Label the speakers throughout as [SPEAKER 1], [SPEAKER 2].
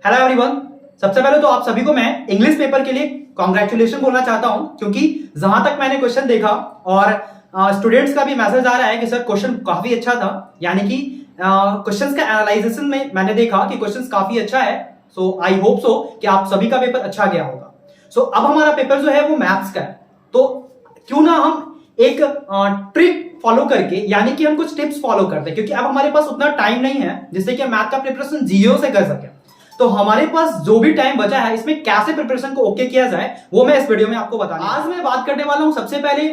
[SPEAKER 1] Hello everyone. सबसे पहले तो आप सभी को मैं इंग्लिश पेपर के लिए कॉन्ग्रेचुलेशन बोलना चाहता हूं, क्योंकि जहां तक मैंने क्वेश्चन देखा और स्टूडेंट्स का भी मैसेज आ रहा है कि सर क्वेश्चन काफी अच्छा था, यानी कि क्वेश्चंस का एनालाइजेशन में मैंने देखा कि क्वेश्चंस काफी अच्छा है। सो आई होप सो कि आप सभी का पेपर अच्छा गया होगा। सो अब हमारा पेपर जो है वो मैथ्स का है, तो क्यों ना हम एक ट्रिक फॉलो करके, यानी कि हम कुछ टिप्स फॉलो करते हैं, क्योंकि अब हमारे पास उतना टाइम नहीं है जिससे कि हम मैथ का प्रिपरेशन जीरो से कर सके। तो हमारे पास जो भी टाइम बचा है इसमें कैसे प्रिपरेशन को ओके किया जाए वो मैं इस वीडियो में आपको बताऊंगा। आज मैं बात करने वाला हूं सबसे पहले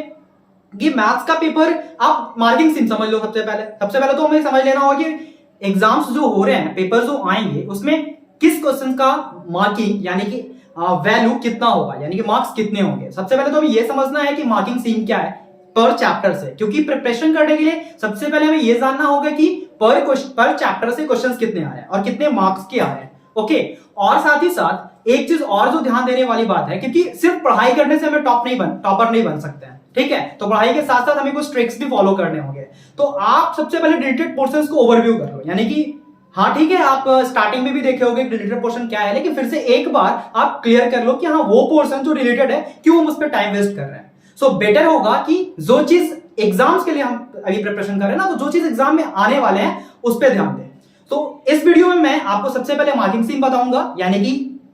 [SPEAKER 1] कि मैथ्स का पेपर आप मार्किंग सिम समझ लो। सबसे पहले तो हमें समझ लेना होगा कि एग्जाम्स जो हो रहे हैं, पेपर जो आएंगे, उसमें किस क्वेश्चन का मार्किंग यानी कि वैल्यू कितना होगा, यानी कि मार्क्स कितने होंगे। सबसे पहले तो हमें यह समझना है कि मार्किंग सीम क्या है पर चैप्टर से, क्योंकि प्रिपरेशन करने के लिए सबसे पहले हमें यह जानना होगा कि पर चैप्टर से क्वेश्चंस कितने आ रहे हैं और कितने मार्क्स के आ रहे हैं। ओके, और साथ ही साथ एक चीज और जो ध्यान देने वाली बात है, क्योंकि सिर्फ पढ़ाई करने से हमें टॉपर नहीं बन सकते हैं, ठीक है। तो पढ़ाई के साथ साथ हमें कुछ ट्रिक्स भी फॉलो करने होंगे। तो आप सबसे पहले डिलीटेड पोर्शंस को ओवरव्यू कर लो, यानी कि हाँ ठीक है, आप स्टार्टिंग में भी देखे होंगे डिलीटेड पोर्शन क्या है, लेकिन फिर से एक बार आप क्लियर कर लो कि हाँ वो पोर्शन जो डिलीटेड है क्यों हम उस पर टाइम वेस्ट कर रहे हैं। सो बेटर होगा कि जो चीज एग्जाम्स के लिए हम अभी प्रिपरेशन कर रहे हैं ना, तो जो चीज एग्जाम में आने वाले हैं उस पर ध्यान दें। तो इस वीडियो में मैं आपको सबसे पहले मार्किंग सीम बताऊंगा, यानी कि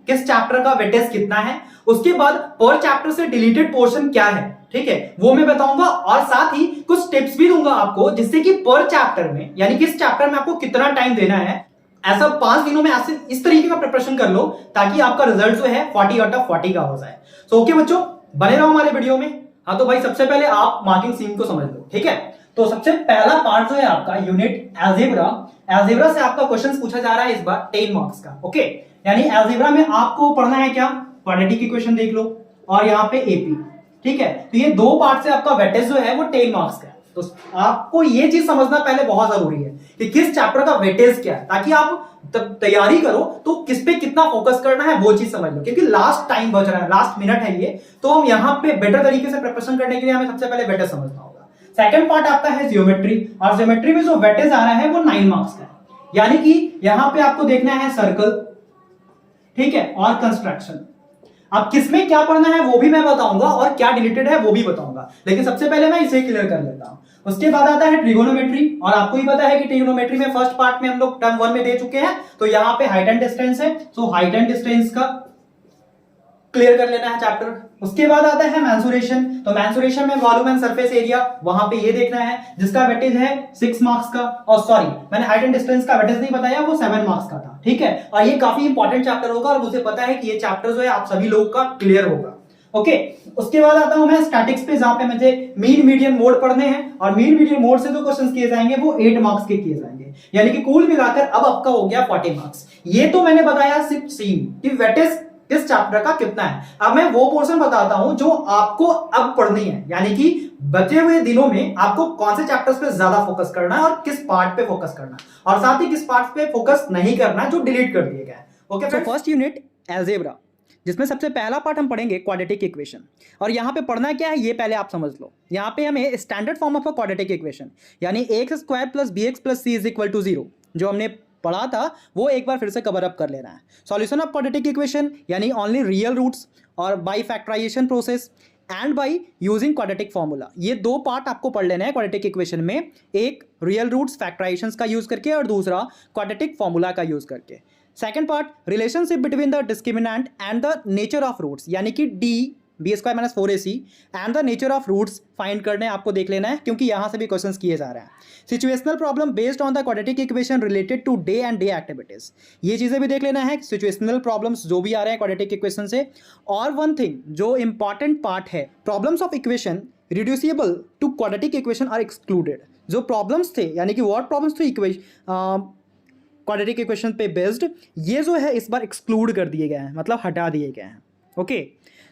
[SPEAKER 1] किस चैप्टर का वेटेज कितना है, उसके बाद पर चैप्टर से डिलीटेड पोर्शन क्या है, ठीक है, वो मैं बताऊंगा, और साथ ही कुछ टिप्स भी दूंगा आपको जिससे कि पर चैप्टर में, यानी कि इस चैप्टर में आपको कितना टाइम देना है, ऐसा 5 दिनों में ऐसे इस तरीके का प्रिपरेशन कर लो ताकि आपका रिजल्ट जो है 40 आउट ऑफ 40 का हो जाए। सो ओके बच्चों, बने रहो हमारे वीडियो में। हाँ तो भाई सबसे पहले आप मार्किंग सीम को समझ लो, ठीक है। तो सबसे पहला पार्ट जो है आपका यूनिट अलजेब्रा से आपका क्वेश्चन पूछा जा रहा है इस बार 10 मार्क्स का। ओके, यानी अलजेब्रा में आपको पढ़ना है क्या, क्वाड्रेटिक इक्वेशन देख लो और यहाँ पे एपी, ठीक है। तो ये दो पार्ट से आपका वेटेज जो है वो 10 मार्क्स का है। तो आपको ये चीज समझना पहले बहुत जरूरी है कि किस चैप्टर का वेटेज क्या है, ताकि आप तैयारी करो तो किस पे कितना फोकस करना है वो चीज समझ लो, क्योंकि लास्ट टाइम बच रहा है, लास्ट मिनट है ये। तो हम यहाँ पे बेटर तरीके से प्रिपरेशन करने के लिए हमें सबसे पहले वेटेज समझना होगा। सेकंड पार्ट आपका है ज्योमेट्री, और ज्योमेट्री में जो वेटेज आ रहा है वो 9 मार्क्स का है, यानी कि यहाँ पे आपको देखना है सर्कल, ठीक है, और कंस्ट्रक्शन। अब किसमें क्या पढ़ना है वो भी मैं बताऊंगा और क्या डिलीटेड है वो भी बताऊंगा, लेकिन सबसे पहले मैं इसे क्लियर कर लेता हूं। उसके बाद आता है ट्रिगोनोमेट्री, और आपको ही पता है कि ट्रिगोनोमेट्री में फर्स्ट पार्ट में हम लोग टर्म 1 में दे चुके हैं, तो यहाँ पे हाइट एंड डिस्टेंस है, सो हाइट एंड डिस्टेंस का क्लियर कर लेना है चैप्टर। उसके बाद आता है मेंसुरेशन, तो मेंसुरेशन में वॉल्यूम एंड सरफेस एरिया, वहां पे ये देखना है जिसका वेटेज है 6 मार्क्स का, और सॉरी मैंने हाइट एंड डिस्टेंस का वेटेज नहीं बताया, वो 7 मार्क्स का था, ठीक है। और ये काफी इंपॉर्टेंट चैप्टर होगा और मुझे पता है कि ये चैप्टर जो है आप सभी लोगों का क्लियर होगा। ओके, उसके बाद आता हूं मैं स्टैटिक्स पे, जहां पे मुझे मीन मीडियन मोड पढ़ने हैं, और मीन मीडियन मोड से जो क्वेश्चंस किए जाएंगे वो 8 मार्क्स के किए जाएंगे, यानी कि कुल मिलाकर अब आपका हो गया 40 मार्क्स। ये तो मैंने बताया सिर्फ सीन कि वेटेज इस चैप्टर का कितना है। अब मैं वो पोर्शन बताता हूं जो आपको अब पढ़नी है, यानी कि बचे हुए दिनों में आपको कौन से चैप्टर्स पे ज्यादा फोकस करना है और किस पार्ट पे फोकस करना है, और साथ ही किस पार्ट पे फोकस नहीं करना है जो डिलीट कर दिए गए हैं। ओके,
[SPEAKER 2] तो फर्स्ट यूनिट अलजेब्रा, जिसमें सबसे पहला पार्ट हम पढ़ेंगे क्वाड्रेटिक इक्वेशन। और यहाँ पे पढ़ना क्या है ये पहले आप समझ लो। यहाँ पे हमें standard form of a quadratic equation, यानी x square plus b x plus c is equal to 0 जो हमने पढ़ा था वो एक बार फिर से कवर अप कर लेना है। सॉल्यूशन ऑफ क्वाड्रेटिक इक्वेशन यानी ओनली रियल रूट्स, और by factorization process and by using quadratic formula. ये दो पार्ट आपको पढ़ लेना है क्वाड्रेटिक इक्वेशन में, एक रियल रूट्स फैक्टराइजेशंस का यूज करके और दूसरा क्वाड्रेटिक फॉर्मूला का यूज करके। Second part relationship between the discriminant and the nature of roots, यानी कि D B square minus 4ac and the nature of roots find करने आपको देख लेना है, क्योंकि यहां से भी क्वेश्चंस किए जा रहे हैं। Situational problem based on the quadratic equation related to day and day activities, ये चीजें भी देख लेना है, सिचुएशनल प्रॉब्लम्स जो भी आ रहे हैं क्वाड्रेटिक इक्वेशन से। और वन थिंग जो इंपॉर्टेंट पार्ट है, problems of equation reducible to quadratic equation are excluded. जो प्रॉब्लम्स थे, यानी कि व्हाट प्रॉब्लम्स थे क्वाड्रेटिक इक्वेशन पे बेस्ड, ये जो है इस बार एक्सक्लूड कर दिए गए हैं, मतलब हटा दिए गए हैं। ओके,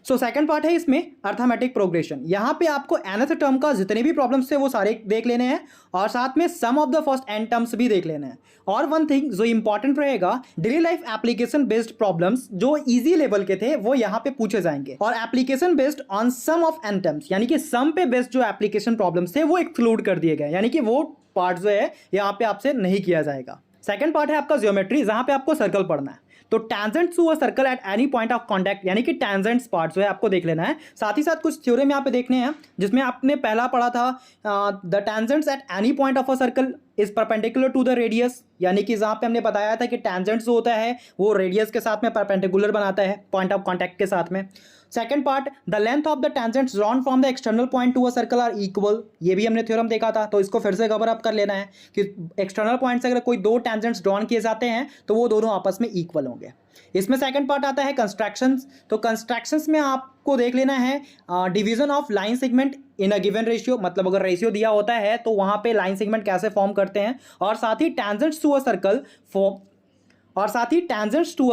[SPEAKER 2] सो सेकंड पार्ट है इसमें अर्थमेटिक प्रोग्रेशन। यहाँ पे आपको nth टर्म का जितने भी प्रॉब्लम्स थे वो सारे देख लेने हैं, और साथ में sum of the first n terms भी देख लेने हैं। और वन थिंग जो इंपॉर्टेंट रहेगा, daily life application based problems जो इजी लेवल के थे वो यहाँ पे पूछे जाएंगे, और application based on sum of n terms, यानी कि सम पे बेस्ड जो एप्लीकेशन प्रॉब्लम्स थे वो एक्सक्लूड कर दिए गए, यानी कि वो पार्ट जो है यहाँ पे आपसे नहीं किया जाएगा। सेकंड पार्ट है आपका ज्योमेट्री, जहां पे आपको सर्कल पढ़ना है। तो tangent to a circle at any point of contact, यानी कि टेंजेंट्स पार्ट जो है आपको देख लेना है। साथ ही साथ कुछ थ्योरम यहाँ पे देखने हैं जिसमें आपने पहला पढ़ा था the tangents at any point of a circle is perpendicular to the radius, यानी कि जहाँ पे हमने बताया था कि टेंजेंट्स जो होता है वो रेडियस के साथ में परपेंडिकुलर बनाता है पॉइंट ऑफ कॉन्टैक्ट के साथ में। Second part, the length of the tangents drawn from the external point to a circle are equal, ये भी हमने थ्योरम देखा था, तो इसको फिर से कवर अप कर लेना है कि एक्सटर्नल पॉइंट से अगर कोई दो टेंजेंट्स ड्रॉन किए जाते हैं तो वो दोनों आपस में इक्वल होंगे। इसमें सेकंड पार्ट आता है कंस्ट्रक्शंस, तो कंस्ट्रक्शंस में आपको देख लेना है division of line segment in a given ratio, मतलब अगर रेशियो दिया होता है तो वहां पे लाइन सेगमेंट कैसे फॉर्म करते हैं, और साथ ही tangents to a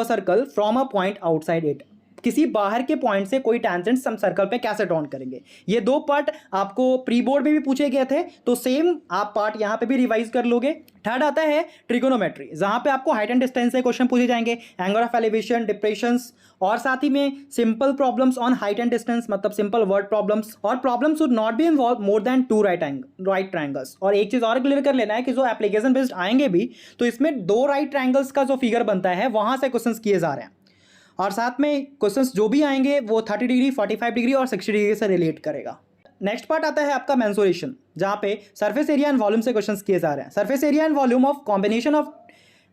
[SPEAKER 2] circle from a point outside it, किसी बाहर के पॉइंट से कोई टेंजेंट्स हम सर्कल पे कैसे ड्रॉन करेंगे। ये दो पार्ट आपको प्री बोर्ड में भी पूछे गए थे, तो सेम आप पार्ट यहाँ पे भी रिवाइज कर लोगे। थर्ड आता है ट्रिगोनोमेट्री, जहाँ पे आपको हाइट एंड डिस्टेंस से क्वेश्चन पूछे जाएंगे, एंगल ऑफ एलिवेशन, डिप्रेशंस, और साथ ही में simple problems on height and distance, मतलब सिंपल वर्ड प्रॉब्लम्स, और problems should not be involve more than 2 right triangles. और एक चीज और क्लियर कर लेना है कि जो एप्लीकेशन बेस्ड आएंगे भी तो इसमें 2 राइट ट्रायंगल्स का जो फिगर बनता है वहां से क्वेश्चन किए जा रहे हैं, और साथ में क्वेश्चंस जो भी आएंगे वो 30 डिग्री, 45 डिग्री और 60 डिग्री से रिलेट करेगा। नेक्स्ट पार्ट आता है आपका मेंसुरेशन, जहाँ पे सरफेस एरिया एंड वॉल्यूम से क्वेश्चंस किए जा रहे हैं। Surface area and volume of combination of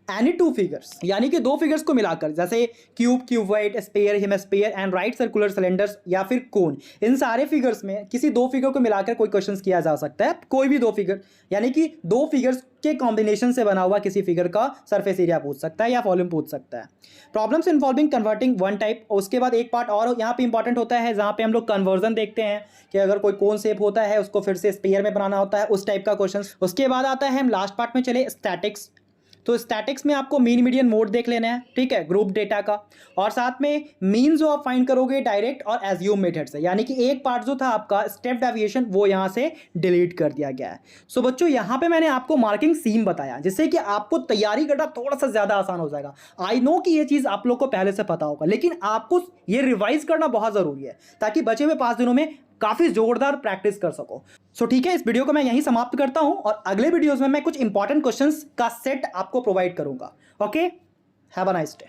[SPEAKER 2] any 2 figures, यानी कि 2 फिगर्स को मिलाकर, जैसे cuboid, sphere, hemisphere and right circular cylinders या फिर कोन, इन सारे फिगर्स में किसी 2 फिगर को मिलाकर कोई क्वेश्चन किया जा सकता है। कोई भी 2 फिगर, यानी कि 2 फिगर्स के कॉम्बिनेशन से बना हुआ किसी फिगर का सरफेस एरिया पूछ सकता है या वॉल्यूम पूछ सकता है। Problems involving converting one type, उसके बाद एक पार्ट और यहाँ पे इंपॉर्टेंट होता है जहाँ पे हम लोग कन्वर्जन देखते हैं कि अगर कोई कोन शेप होता है उसको फिर से स्फीयर में बनाना होता है, उस टाइप का क्वेश्चन। उसके बाद आता है, हम लास्ट पार्ट में चले, स्टैटिक्स। तो स्टैटिक्स में आपको मीन मीडियन मोड देख लेना है, ठीक है, ग्रुप डेटा का, और साथ में मीन जो आप फाइंड करोगे डायरेक्ट और एज्यूम मेथड से, यानी कि एक पार्ट जो था आपका स्टेप डेविएशन वो यहाँ से डिलीट कर दिया गया है। सो बच्चों यहाँ पे मैंने आपको मार्किंग सीम बताया जिससे कि आपको तैयारी करना थोड़ा सा ज्यादा आसान हो जाएगा। आई नो कि ये चीज आप लोग को पहले से पता होगा, लेकिन आपको ये रिवाइज करना बहुत जरूरी है ताकि बचे हुए 5 दिनों में काफी जोरदार प्रैक्टिस कर सको। सो ठीक है, इस वीडियो को मैं यहीं समाप्त करता हूं और अगले वीडियोस में मैं कुछ इंपॉर्टेंट क्वेश्चंस का सेट आपको प्रोवाइड करूंगा। Okay, have a nice day.